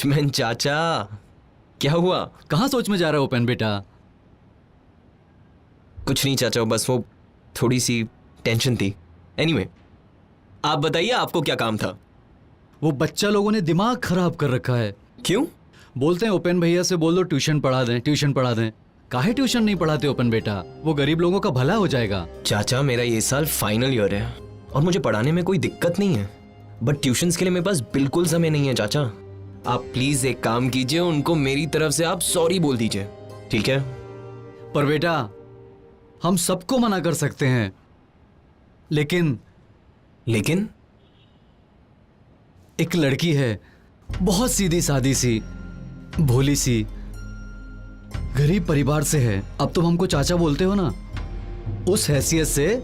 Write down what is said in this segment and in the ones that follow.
Watchman चाचा, क्या हुआ? कहाँ सोच में जा रहे हो पेन बेटा? कुछ नहीं चाचा, बस वो थोड़ी सी टेंशन थी। एनीवे, आप बताइए आपको क्या काम था? वो बच्चा लोगों ने दिमाग खराब कर रखा है। क्यों? बोलते हैं ओपन भैया से बोल दो ट्यूशन पढ़ा दें, ट्यूशन पढ़ा दें। काहे ट्यूशन नहीं पढ़ाते ओपन बेटा? वो गरीब लोगों का भला हो जाएगा। चाचा, मेरा ये साल फाइनल ईयर है और मुझे पढ़ाने में कोई दिक्कत नहीं है, बट ट्यूशंस के लिए मेरे पास बिल्कुल समय नहीं है। चाचा, आप प्लीज एक काम कीजिए, उनको मेरी तरफ से आप सॉरी बोल दीजिए, ठीक है? पर बेटा, हम सबको मना कर सकते हैं, लेकिन एक लड़की है, बहुत सीधी सादी सी, भोली सी, गरीब परिवार से है। अब तुम हमको चाचा बोलते हो ना, उस हैसियत से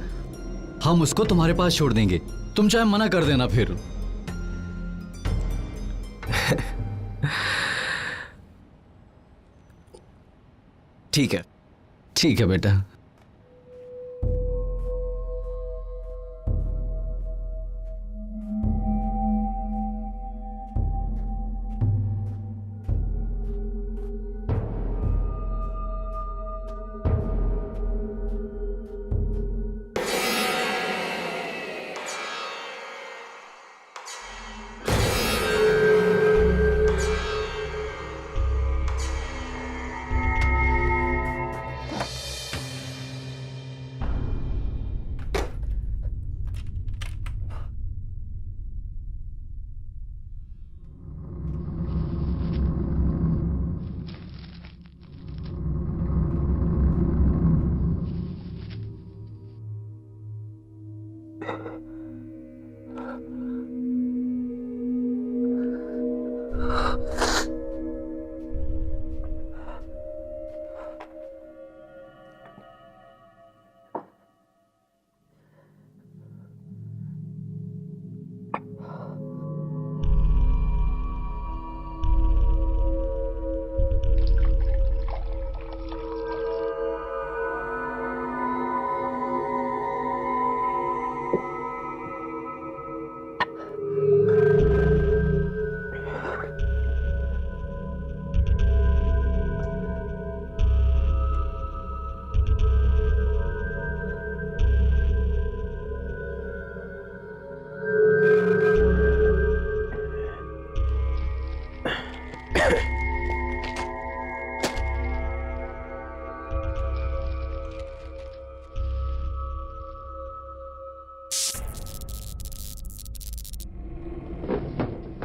हम उसको तुम्हारे पास छोड़ देंगे। तुम चाहे मना कर देना फिर। ठीक है। ठीक है बेटा।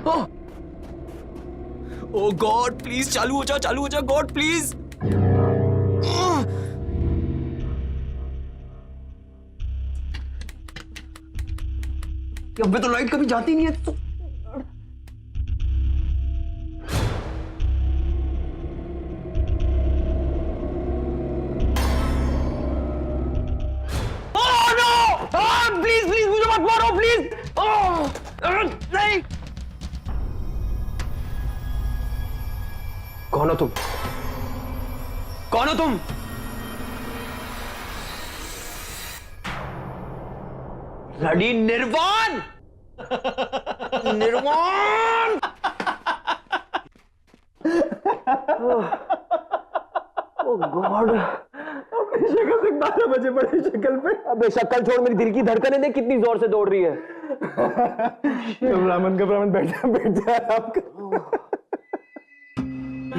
ओ गॉड प्लीज चालू हो जा गॉड प्लीज। अबे तो लाइट कभी जाती नहीं है तो। प्लीज प्लीज मुझे मत मारो प्लीज। नहीं। कौन हो तुम? कौन हो तुम? ब्लडी निर्वाण। निर्वाण। ओ गॉड। शक्ल देख 12 बजे पड़े शक्ल पे। अबे शक्ल छोड़, मेरी दिल की धड़कनें देख कितनी जोर से दौड़ रही है। घबरामन बैठ जा आपका।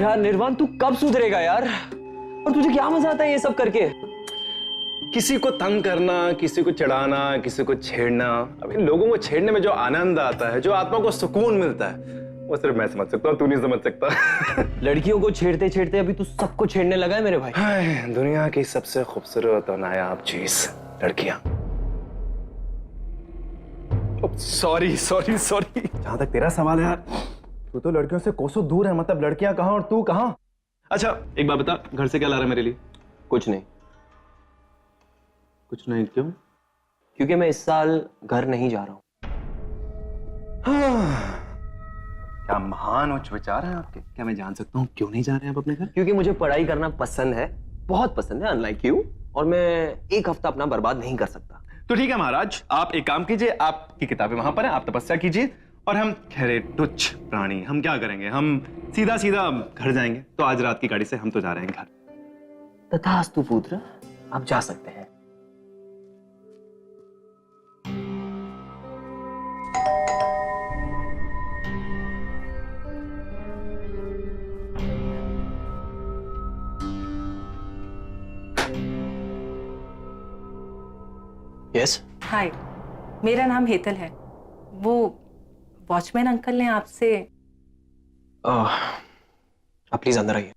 यार निर्वाण तू कब सुधरेगा यार? और तुझे क्या मजा आता है ये सब करके? किसी को तंग करना, किसी को चिढ़ाना, किसी को छेड़ना, अभी लोगों को छेड़ने में जो आनंद आता है, जो आत्मा को सुकून मिलता है, वो सिर्फ मैं समझ सकता हूँ, तू नहीं समझ सकता। लड़कियों को छेड़ते छेड़ते अभी तू सबको छेड़ने लगा है मेरे भाई। हाय, दुनिया की सबसे खूबसूरत और नायाब चीज लड़कियां। Sorry sorry sorry. जहां तक तेरा सवाल है यार, तू तो लड़कियों से कोसों दूर है, मतलब लड़कियां कहां और तू कहां? अच्छा एक बात बता, घर से क्या ला रहा है मेरे लिए? कुछ नहीं। कुछ नहीं क्यों? क्योंकि मैं इस साल घर नहीं जा रहा हूँ। क्या महान उच्च विचार है आपके। क्या मैं जान सकता हूँ क्यों नहीं जा रहे हैं आप अपने घर? क्योंकि मुझे पढ़ाई करना पसंद है, बहुत पसंद है, अनलाइक यू, और मैं एक हफ्ता अपना बर्बाद नहीं कर सकता। तो ठीक है महाराज, आप एक काम कीजिए, आपकी किताबें वहां पर हैं, आप तपस्या कीजिए, और हम खैरे तुच्छ प्राणी, हम क्या करेंगे, हम सीधा सीधा घर जाएंगे। तो आज रात की गाड़ी से हम तो जा रहे हैं घर। तथास्तु पुत्र, आप जा सकते हैं। यस। हाय, मेरा नाम हेतल है। वो वॉचमैन अंकल ने आपसे। आप प्लीज अंदर आइए।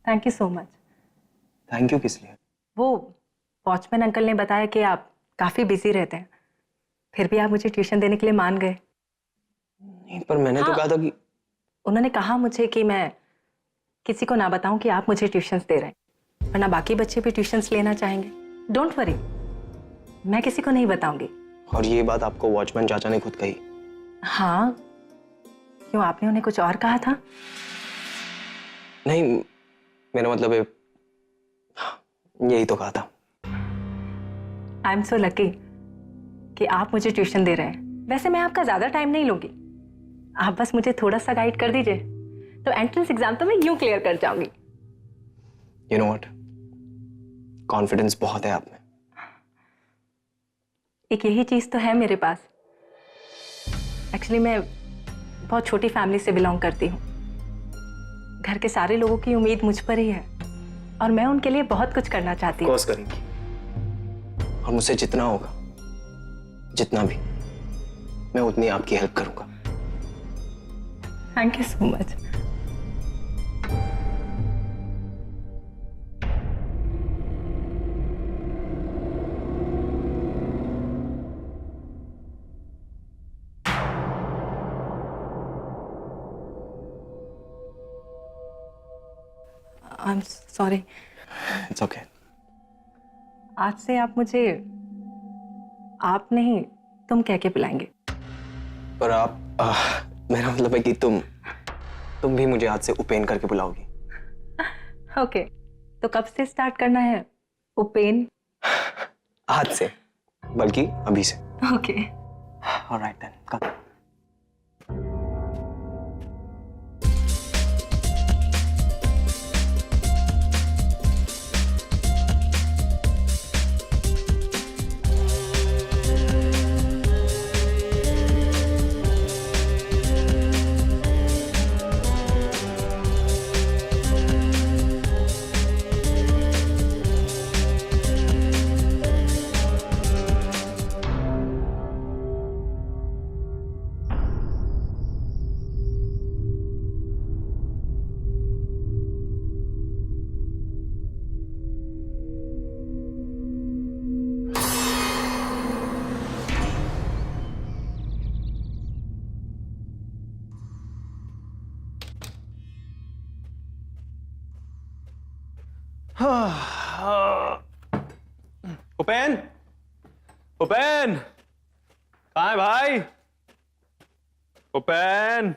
Thank you so much. Thank you किस लिए? वो वॉचमैन अंकल ने बताया कि आप काफ़ी बिजी रहते हैं, फिर भी आप मुझे ट्यूशन देने के लिए मान गए। नहीं, पर मैंने तो हाँ। कहा था कि उन्होंने कहा मुझे कि मैं किसी को ना बताऊं कि आप मुझे ट्यूशन्स दे रहे हैं, वरना बाकी बच्चे भी ट्यूशन्स लेना चाहेंगे। डोंट वरी, मैं किसी को नहीं बताऊंगी। और ये बात आपको वॉचमैन चाचा ने खुद कही? हाँ, क्यों आपने उन्हें कुछ और कहा था? नहीं, मेरा मतलब है यही तो कहा था। आई एम सो लकी कि आप मुझे ट्यूशन दे रहे हैं। वैसे मैं आपका ज़्यादा टाइम नहीं लूंगी, आप बस मुझे थोड़ा सा गाइड कर दीजिए, तो एंट्रेंस एग्जाम तो मैं यूं क्लियर कर जाऊंगी। यू नो व्हाट, कॉन्फिडेंस बहुत है आप में। एक यही चीज़ तो है मेरे पास। एक्चुअली मैं बहुत छोटी फैमिली से बिलोंग करती हूँ। घर के सारे लोगों की उम्मीद मुझ पर ही है, और मैं उनके लिए बहुत कुछ करना चाहती हूँ। कोर्स करेंगी, और मुझसे जितना होगा, जितना भी, मैं उतनी आपकी हेल्प करूंगा। Thank you so much. I am sorry. It's okay. आज से आप मुझे आप नहीं तुम कह के बुलाएंगे। पर आप मेरा मतलब है कि तुम भी मुझे आज से उपेन करके बुलाओगी। ओके, तो कब से स्टार्ट करना है उपेन? आज से, बल्कि अभी से। ओके। ऑलराइट देन, कम। उपेन, उपेन, कहाँ है भाई? उपेन।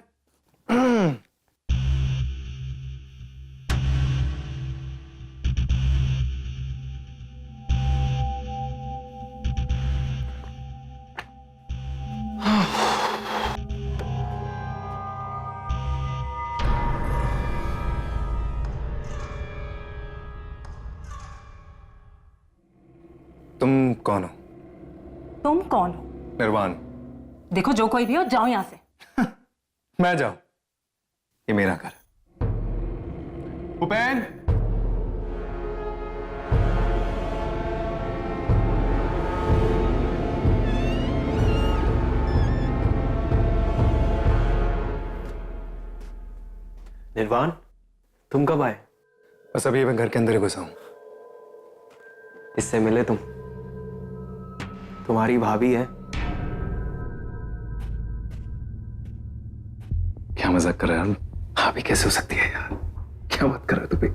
तुम कौन हो? तुम कौन हो? निर्वाण। देखो जो कोई भी हो, जाओ यहां से। मैं जाऊं? ये मेरा घर। उपेन। निर्वाण, तुम कब आए? बस अभी मैं घर के अंदर ही घुसा हूं। इससे मिले तुम? तुम्हारी भाभी है। क्या मजाक कर रहा है? भाभी कैसे हो सकती है यार? क्या बात कर रहा है तू भी?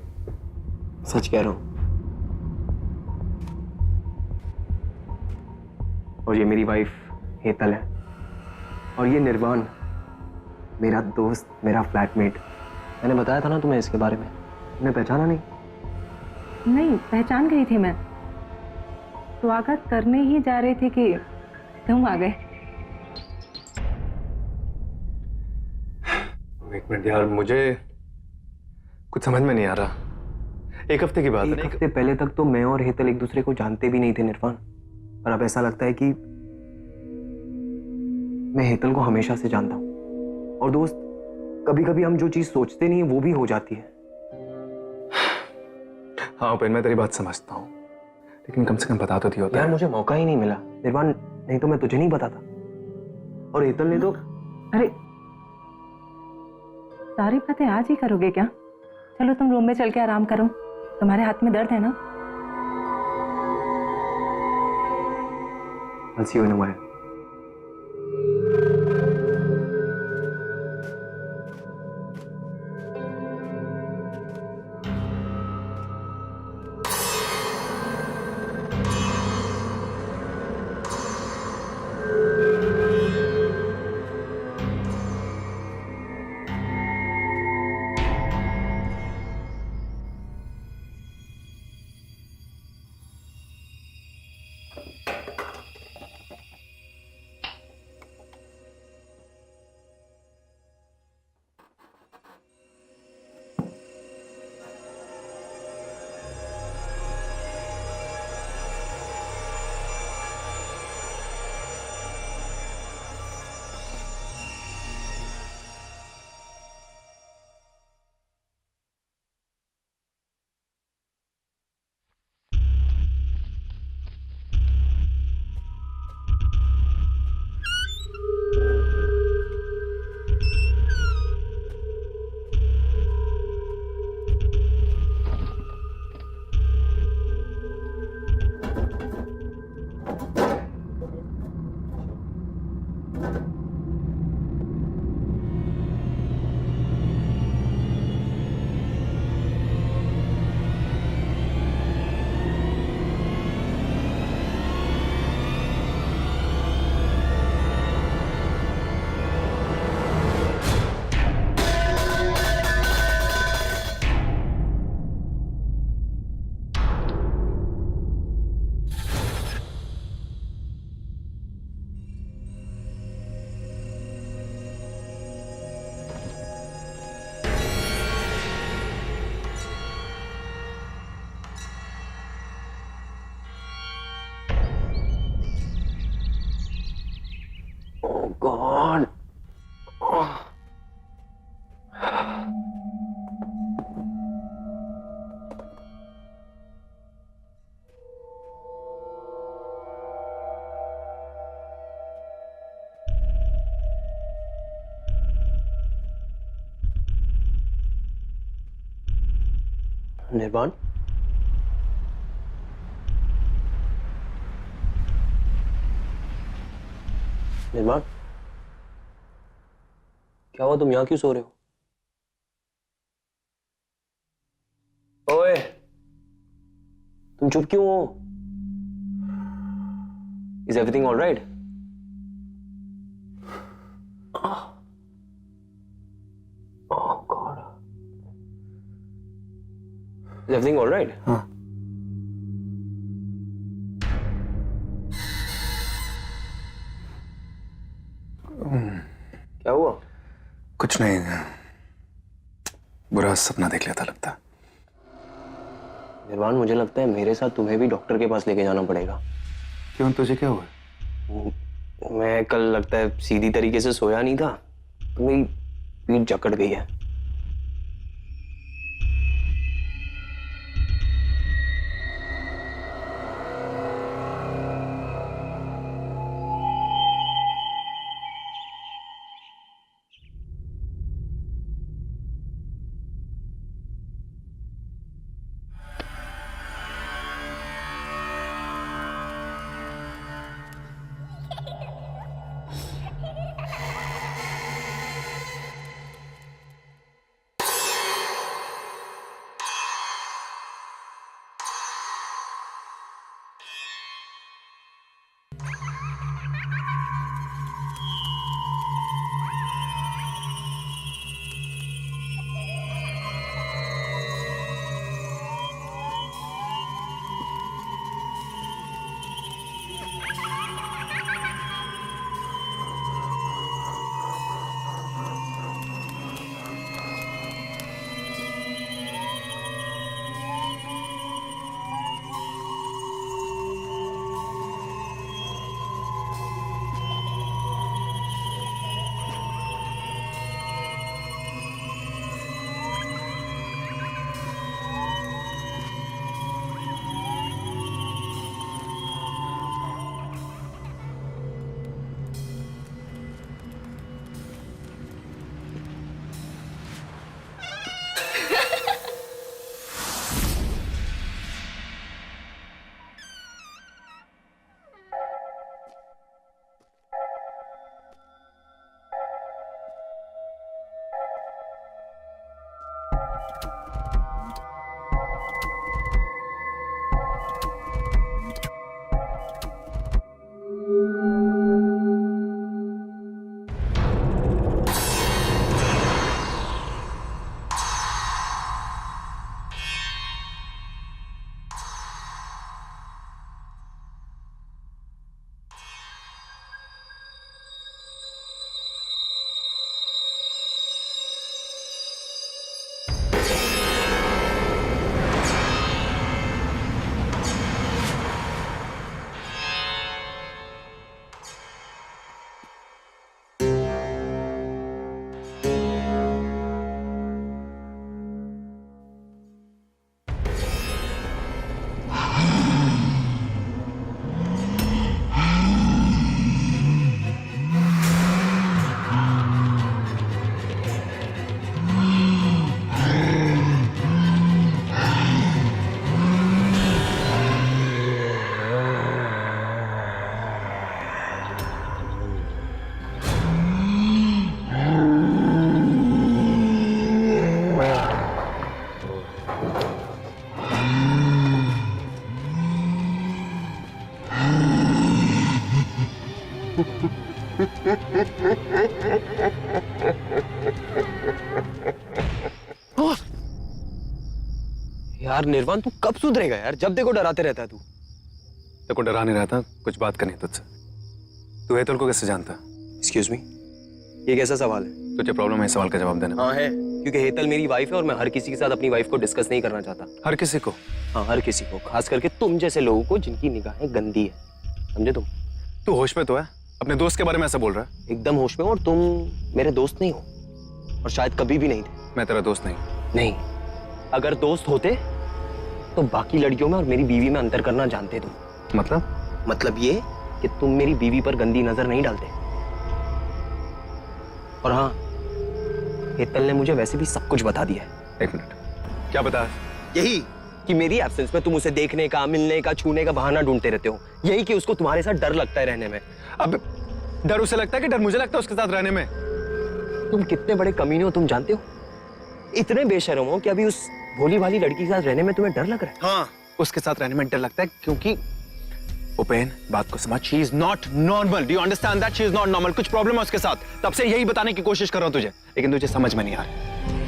सच कह रहा हूं। और ये मेरी वाइफ हेतल है। और ये निर्वाण, मेरा दोस्त, मेरा फ्लैटमेट। मैंने बताया था ना तुम्हें इसके बारे में। तुमने पहचाना नहीं? नहीं, पहचान गई थी मैं। स्वागत करने ही जा रही थी कि तुम आ गए। एक मिनट यार, मुझे कुछ समझ में नहीं आ रहा। एक हफ्ते की बात है। एक हफ्ते पहले तक तो मैं और हेतल एक दूसरे को जानते भी नहीं थे निर्वाण। पर अब ऐसा लगता है कि मैं हेतल को हमेशा से जानता हूं। और दोस्त, कभी कभी हम जो चीज सोचते नहीं वो भी हो जाती है। हाँ उपेन, मैं तेरी बात समझता हूँ, लेकिन कम से कम बता तो दिया होता। यार मुझे मौका ही नहीं मिला निर्वाण, नहीं तो मैं तुझे नहीं बताता। और हेतल ने तो अरे, सारी बातें आज ही करोगे क्या? चलो तुम रूम में चल के आराम करो। तुम्हारे हाथ में दर्द है ना? I'll see you in a while. Oh God. निर्वाण, निर्वाण, क्या हुआ? तुम यहां क्यों सो रहे हो? ओए, तुम चुप क्यों हो? Is everything all right? Oh God. Is everything all right? हाँ। क्या हुआ? कुछ नहीं, बुरा सपना देख लिया था लगता। निर्वाण, मुझे लगता है मेरे साथ तुम्हें भी डॉक्टर के पास लेके जाना पड़ेगा। क्यों, तुझे क्या हुआ? मैं कल लगता है सीधी तरीके से सोया नहीं था, तो मेरी पीठ जकड़ गई है। यार निर्वाण, तू कब सुधरेगा यार? जब देखो डराते रहता है तू। तेरे को डरा नहीं रहा था, कुछ बात करनी तुझसे। तू हेतल को कैसे जानता? एक्सक्यूज मी, ये कैसा सवाल है? तुझे प्रॉब्लम है इस सवाल का जवाब देने में? हाँ है, क्योंकि हेतल मेरी वाइफ है और मैं हर किसी के साथ अपनी वाइफ को डिस्कस नहीं करना चाहता। हर किसी को? हाँ, हर किसी को, खास करके तुम जैसे लोगों को जिनकी निगाहें गंदी है, समझे तुम? तू होश में तो है? अपने दोस्त के बारे में ऐसा बोल रहा है? एकदम होश में, और तुम मेरे दोस्त नहीं हो, और शायद कभी भी नहीं थे। मैं तेरा दोस्त नहीं। नहीं, अगर दोस्त होते तो बाकी लड़कियों में और मेरी बीवी में अंतर करना जानते तुम। मतलब ये कि तुम मेरी बीवी पर गंदी नजर नहीं डालते। और हाँ, हेतल ने मुझे वैसे भी सब कुछ बता दिया है। एक मिनट, क्या बता? यही कि मेरी एब्सेंस में तुम उसे देखने का, मिलने का, छूने का बहाना ढूंढते रहते हो। यही कि उसको तुम्हारे साथ डर लगता है रहने में। अब डर उसे लगता है कि डर मुझे लगता है उसके साथ रहने में? तुम कितने बड़े कमीने हो, तुम जानते हो? इतने बेशर्म हो कि अभी उस भोली भाली लड़की के साथ रहने में तुम्हें डर लग रहा है। हाँ, उसके साथ रहने में डर लगता है क्योंकि उपेन, बात को समझ, she is not normal. Do you understand that? She is not normal. कुछ प्रॉब्लम है उसके साथ, तब से यही बताने की कोशिश कर रहा हूं तुझे, लेकिन तुझे समझ में नहीं आ रहा।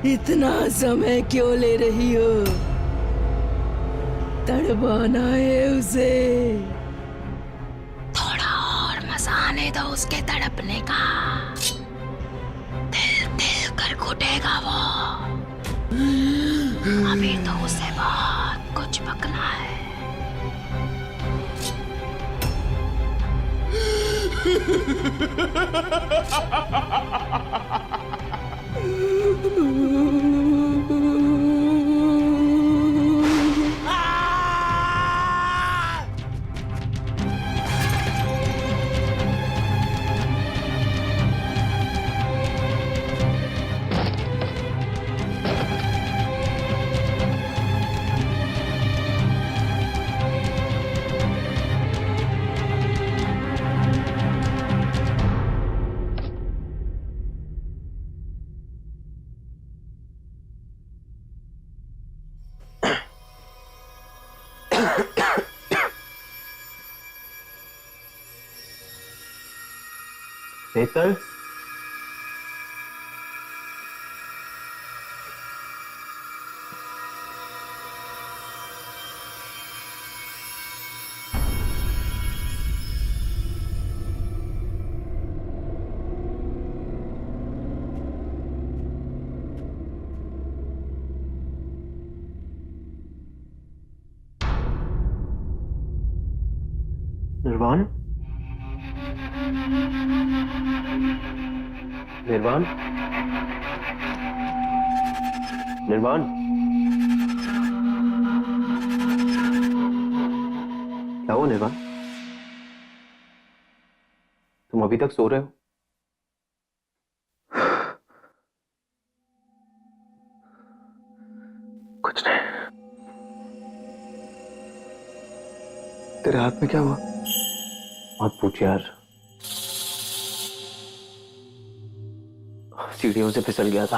इतना समय क्यों ले रही हो? तड़पाना है उसे। थोड़ा और मजा आने दो उसके तड़पने का। दिल दिल कर घुटेगा वो। अभी तो उसे बहुत कुछ पकना है। शीतल, निर्वाण, निर्वाण, निर्वाण, क्या हुआ निर्वाण? तुम अभी तक सो रहे हो? कुछ नहीं। तेरे हाथ में क्या हुआ? मत पूछ यार, सीढ़ियों से फिसल गया था।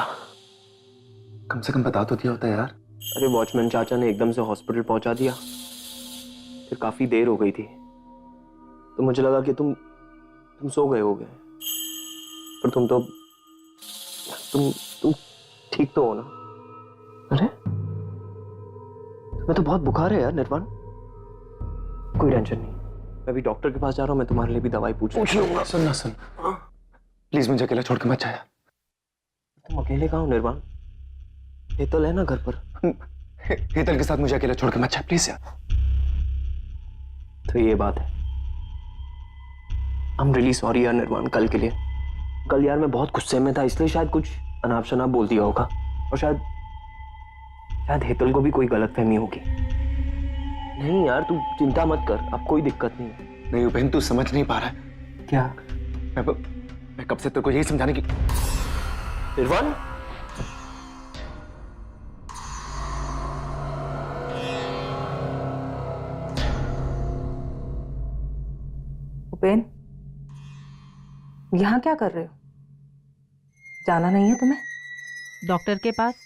कम से कम बता तो दिया होता यार। अरे वॉचमैन चाचा ने एकदम से हॉस्पिटल पहुंचा दिया, फिर काफी देर हो गई थी, तो मुझे लगा कि तुम सो गए होगे, पर तुम ठीक तो हो ना? अरे तुम्हें तो बहुत बुखार है यार निर्वाण। कोई टेंशन नहीं, मैं अभी डॉक्टर के पास जा रहा हूँ, मैं तुम्हारे लिए भी दवाई पूछ लूंगा। सुन ना सुन, प्लीज मुझे अकेला छोड़ के मत जाया। तुम अकेले कहाँ हो निर्वाण? हेतल है ना घर पर। हेतल के साथ मुझे अकेला छोड़ के मत जाया प्लीज यार। तो ये बात है। आई एम रियली सॉरी यार निर्वाण, कल के लिए। कल यार मैं बहुत गुस्से में था, इसलिए शायद कुछ अनाप शनाप बोल दिया होगा, और शायद हेतल को भी कोई गलतफहमी होगी। नहीं यार तू चिंता मत कर, अब कोई दिक्कत नहीं है। नहीं उपेन, तू समझ नहीं पा रहा है। क्या? मैं कब से तेरे को यही समझाने की। निर्वाण, उपेन, यहाँ क्या कर रहे हो? जाना नहीं है तुम्हें डॉक्टर के पास?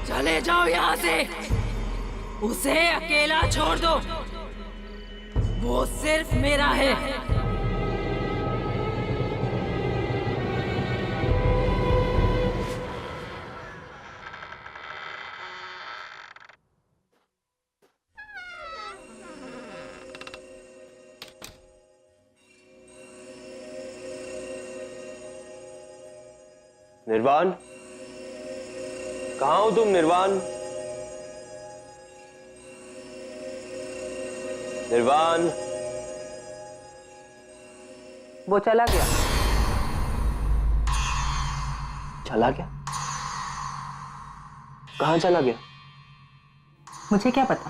चले जाओ यहाँ से, उसे अकेला छोड़ दो, वो सिर्फ मेरा है। निर्वाण, कहाँ हो तुम निर्वाण? निर्वाण, वो चला गया। चला गया? कहाँ चला गया? मुझे क्या पता,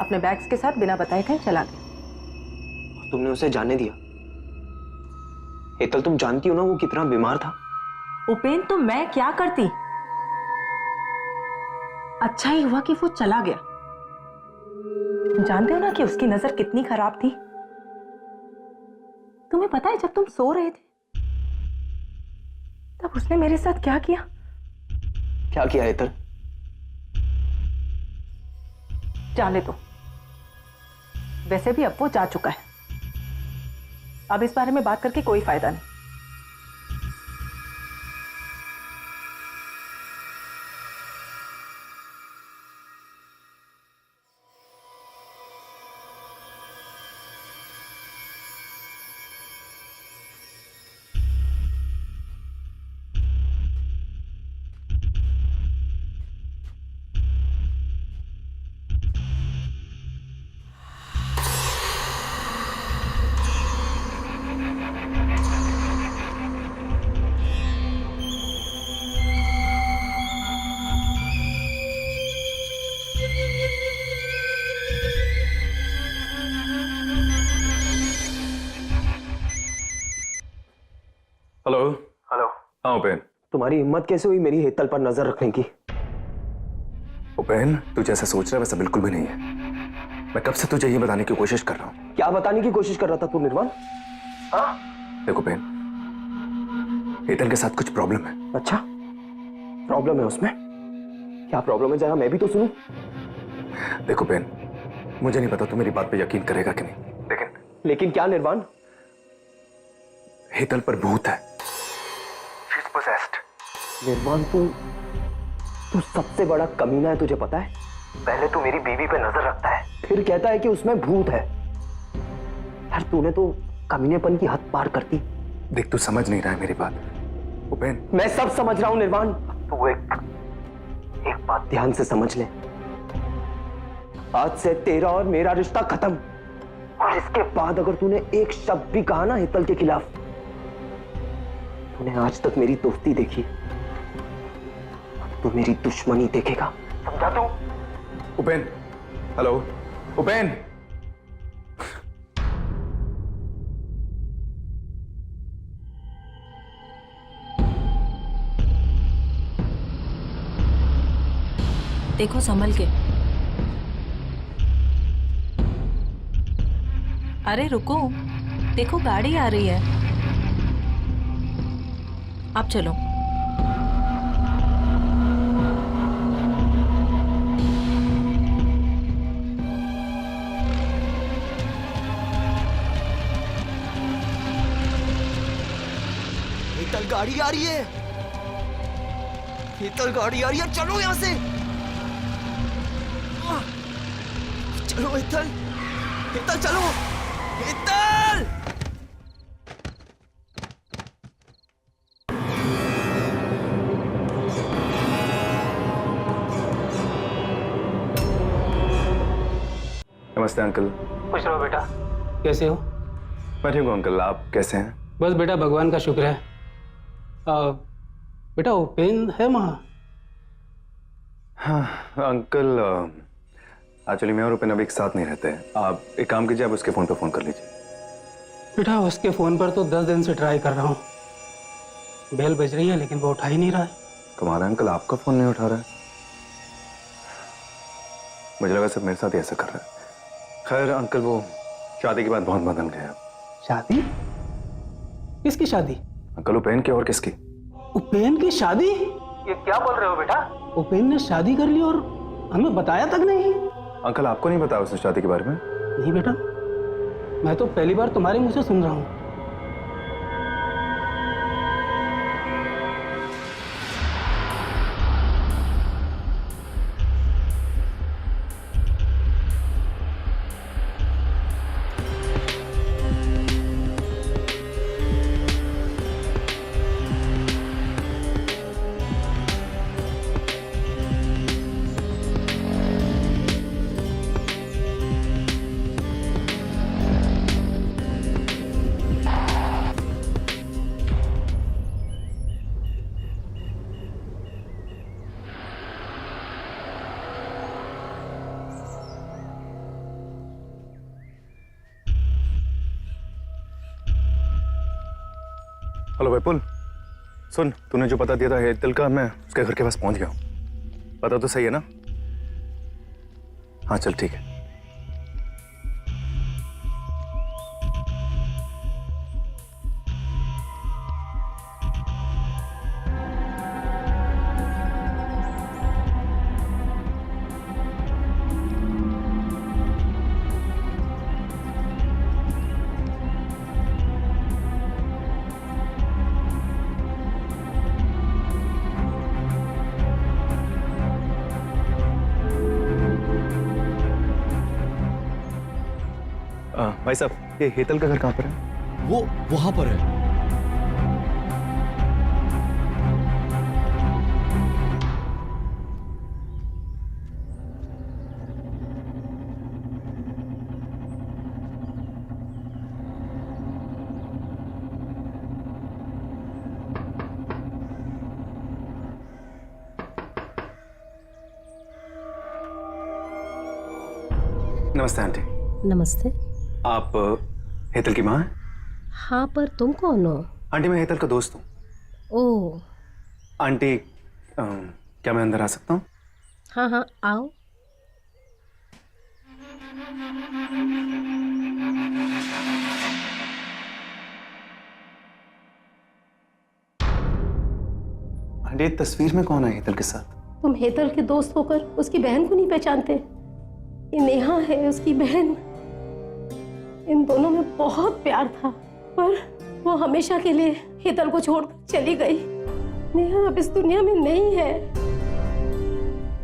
अपने बैग्स के साथ बिना बताए कहीं चला गया। तुमने उसे जाने दिया? हेतल तुम जानती हो ना वो कितना बीमार था। उपेन, तो मैं क्या करती? अच्छा ही हुआ कि वो चला गया। जानते हो ना कि उसकी नजर कितनी खराब थी। तुम्हें पता है जब तुम सो रहे थे तब उसने मेरे साथ क्या किया? क्या किया हेतल? जाने दो, वैसे भी अब वो जा चुका है। अब इस बारे में बात करके कोई फायदा नहीं। हेलो। हेलो। हाँ उपेन। तुम्हारी हिम्मत कैसे हुई मेरी हेतल पर नजर रखने की? उपेन, तू जैसा सोच रहा है वैसा बिल्कुल भी नहीं है। मैं कब से तुझे ये बताने की कोशिश कर रहा हूँ। क्या बताने की कोशिश कर रहा था तू निर्वाण? हाँ? देखो उपेन, हेतल के साथ कुछ प्रॉब्लम है। अच्छा, प्रॉब्लम है उसमें? क्या प्रॉब्लम है, जरा मैं भी तो सुनूं। देखो उपेन, मुझे नहीं पता तू मेरी बात पे यकीन करेगा कि नहीं, लेकिन क्या निर्वाण? हेतल पर भूत है। निर्वाण, तू सबसे बड़ा कमीना है, तुझे पता है? पहले तू मेरी बीवी पे नजर रखता है, फिर कहता है कि उसमें भूत है। यार तूने तो कमीनेपन की हद पार कर दी। देख, तू समझ नहीं रहा है मेरी बात। उपेन, मैं सब समझ रहा हूं निर्वाण। तू एक बात ध्यान से समझ ले। आज से तेरा और मेरा रिश्ता खत्म। और इसके बाद अगर तूने एक शब्द भी कहा ना हेतल के खिलाफ, तूने आज तक मेरी दोस्ती देखी, अब तू मेरी दुश्मनी देखेगा, समझा तू? उपेन, हेलो उपेन। देखो संभल के। अरे रुको, देखो गाड़ी आ रही है। आप चलो। हेतल गाड़ी आ रही है, हेतल गाड़ी आ रही है, चलो यहां से। चलो हेतल, हेतल चलो, हेतल। नमस्ते अंकल। खुश रहो बेटा। कैसे हो? मैं ठीक हूँ अंकल, आप कैसे हैं? बस बेटा भगवान का शुक्र है। बेटा उपेन है वहाँ? हाँ अंकल, एक्चुअली मैं और उपेन अभी एक साथ नहीं रहते हैं। आप एक काम कीजिए, आप उसके फोन पे फोन कर लीजिए। बेटा उसके फ़ोन पर तो 10 दिन से ट्राई कर रहा हूँ। बेल बज रही है लेकिन वो उठा ही नहीं रहा है। तुम्हारा अंकल आपका फोन नहीं उठा रहा है? मुझे लगा सिर्फ मेरे साथ ही ऐसा कर रहा है। खैर अंकल, वो शादी के बाद बहुत बदल गया। शादी? किसकी शादी? अंकल उपेन की। और किसकी? उपेन की शादी? ये क्या बोल रहे हो बेटा? उपेन ने शादी कर ली और हमें बताया तक नहीं। अंकल आपको नहीं बताया उसने शादी के बारे में? नहीं बेटा, मैं तो पहली बार तुम्हारे मुंह से सुन रहा हूँ। हेलो विपुल, सुन, तूने जो पता दिया था हेतल का, मैं उसके घर के पास पहुंच गया हूँ। पता तो सही है ना? हाँ चल ठीक है। भाई साहब, ये हेतल का घर कहाँ पर है? वो वहां पर है। नमस्ते आंटी। नमस्ते। आप हेतल की माँ हैं? हाँ, पर तुम कौन हो? आंटी मैं हेतल का दोस्त हूँ। ओह, आंटी क्या मैं अंदर आ सकता हूँ? हाँ हाँ, आओ। आंटी तस्वीर में कौन है हेतल के साथ? तुम हेतल के दोस्त होकर उसकी बहन को नहीं पहचानते? ये नेहा है, उसकी बहन। इन दोनों में बहुत प्यार था, पर वो हमेशा के लिए हेतल को छोड़कर चली गई। नेहा अब इस दुनिया में नहीं है।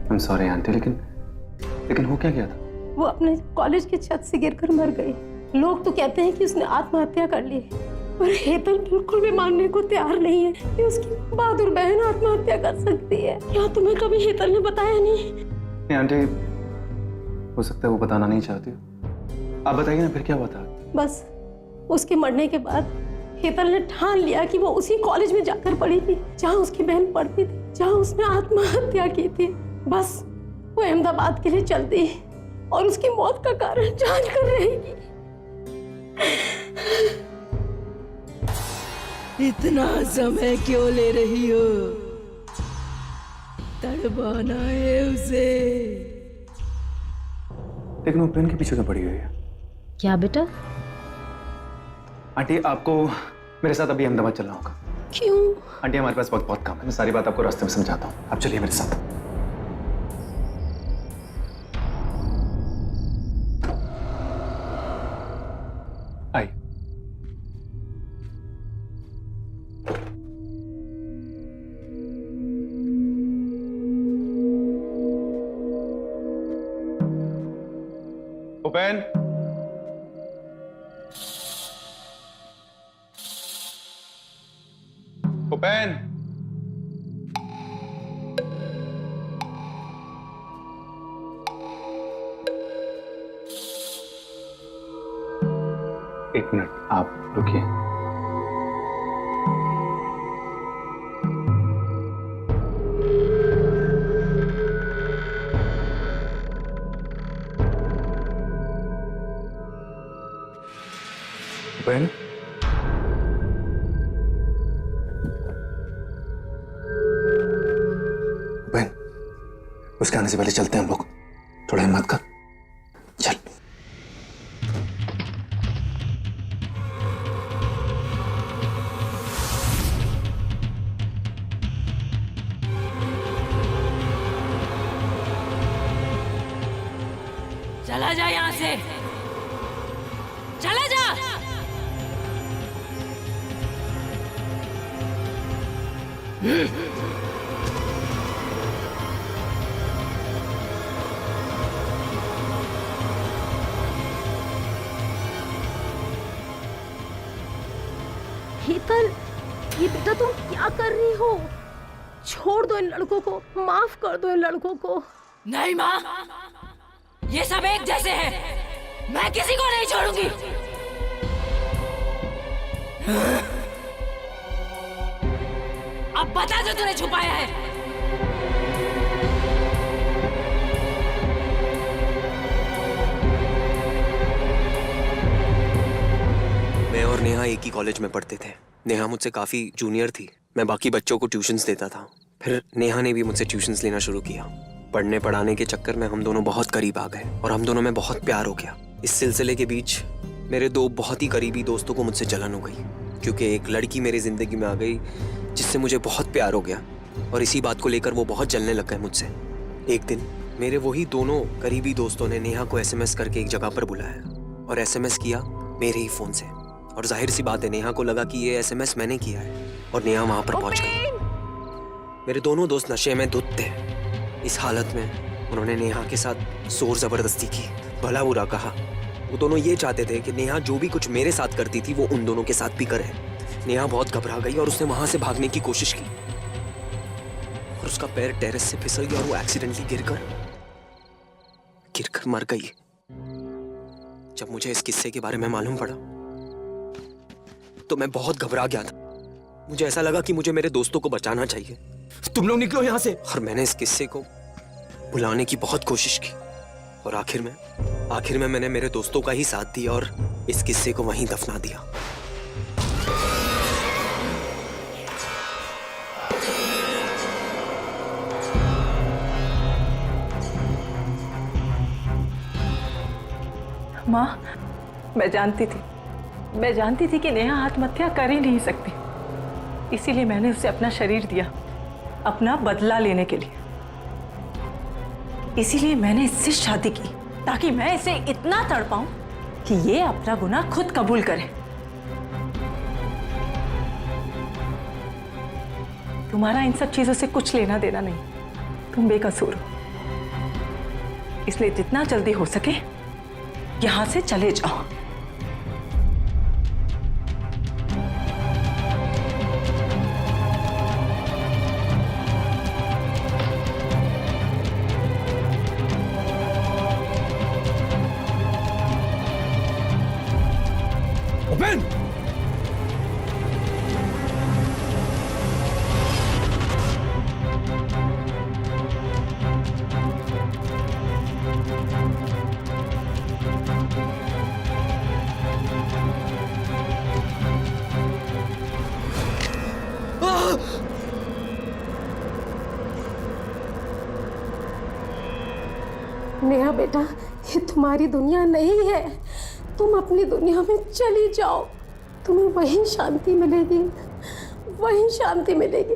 I'm sorry आंटी, लेकिन हो क्या गया था? वो अपने कॉलेज की छत से गिरकर मर गई। लोग तो कहते हैं कि उसने आत्महत्या कर ली, पर हेतल बिल्कुल भी मानने को तैयार नहीं है कि उसकी बहादुर बहन आत्महत्या कर सकती है। क्या तुम्हें कभी हेतल ने बताया नहीं? नहीं आंटी, हो सकता है वो बताना नहीं चाहती हो। आप बताइए ना फिर क्या हुआ था? बस उसके मरने के बाद हेतल ने ठान लिया कि वो उसी कॉलेज में जाकर पढ़ी थी जहाँ उसकी बहन पढ़ती थी, जहाँ उसने आत्महत्या की थी। बस वो अहमदाबाद के लिए चल दी और उसकी मौत का कारण जांच कर रहेगी। इतना समय क्यों ले रही हो? तड़पाना है उसे। लेकिन वो पेन के पीछे तो पड़ी हुई है। क्या बेटा? आंटी आपको मेरे साथ अभी अहमदाबाद चलना होगा। क्यों? आंटी हमारे पास बहुत काम है, मैं सारी बात आपको रास्ते में समझाता हूँ। आप चलिए मेरे साथ। आइए। उपेन, उपेन, एक मिनट आप रुकिए। उपेन, उपेन, उसके आने से पहले चलते हैं हम लोग। थोड़ा हिम्मत कर, चल। चला जा यहाँ से, चला जा। हेतल, ये बेटा तुम क्या कर रही हो? छोड़ दो इन लड़कों को, माफ कर दो इन लड़कों को। नहीं माँ, ये सब एक जैसे हैं। मैं किसी को नहीं छोड़ूंगी। अब बता जो तूने छुपाया है। मैं और नेहा एक ही कॉलेज में पढ़ते थे। नेहा मुझसे काफ़ी जूनियर थी। मैं बाकी बच्चों को ट्यूशन्स देता था। फिर नेहा ने भी मुझसे ट्यूशन्स लेना शुरू किया। पढ़ने पढ़ाने के चक्कर में हम दोनों बहुत करीब आ गए और हम दोनों में बहुत प्यार हो गया। इस सिलसिले के बीच मेरे दो बहुत ही करीबी दोस्तों को मुझसे जलन हो गई, क्योंकि एक लड़की मेरी जिंदगी में आ गई जिससे मुझे बहुत प्यार हो गया, और इसी बात को लेकर वो बहुत जलने लग गए मुझसे। एक दिन मेरे वही दोनों करीबी दोस्तों ने नेहा को SMS करके एक जगह पर बुलाया और SMS किया मेरे ही फोन से, और जाहिर सी बात है नेहा को लगा कि ये SMS मैंने किया है, और नेहा वहां पर पहुंच गई। मेरे दोनों दोस्त नशे में धुत थे। इस हालत में उन्होंने नेहा के साथ जोर जबरदस्ती की, भला बुरा कहा। वो दोनों ये चाहते थे कि नेहा जो भी कुछ मेरे साथ करती थी वो उन दोनों के साथ भी करे। नेहा बहुत घबरा गई और उसने वहां से भागने की कोशिश की, और उसका पैर टेरेस से फिसल गया और वो एक्सीडेंटली गिरकर मर गई। जब मुझे इस किस्से के बारे में मालूम पड़ा तो मैं बहुत घबरा गया था। मुझे ऐसा लगा कि मुझे मेरे दोस्तों को बचाना चाहिए। तुम लोग निकलो यहाँ से। और मैंने इस किस्से को भुलाने की बहुत कोशिश की, और आखिर में मैंने मेरे दोस्तों का ही साथ दिया और इस किस्से को वहीं दफना दिया। माँ, मैं जानती थी कि नेहा आत्महत्या कर ही नहीं सकती, इसीलिए मैंने उसे अपना शरीर दिया, अपना बदला लेने के लिए। इसीलिए मैंने इससे शादी की, ताकि मैं इसे इतना तड़पाऊं कि ये अपना गुनाह खुद कबूल करे। तुम्हारा इन सब चीजों से कुछ लेना देना नहीं, तुम बेकसूर हो। इसलिए जितना जल्दी हो सके यहां से चले जाओ। ओपन। नेहा बेटा, ये तुम्हारी दुनिया नहीं है, तुम अपनी दुनिया में चली जाओ, तुम्हें वहीं शांति मिलेगी, वहीं शांति मिलेगी।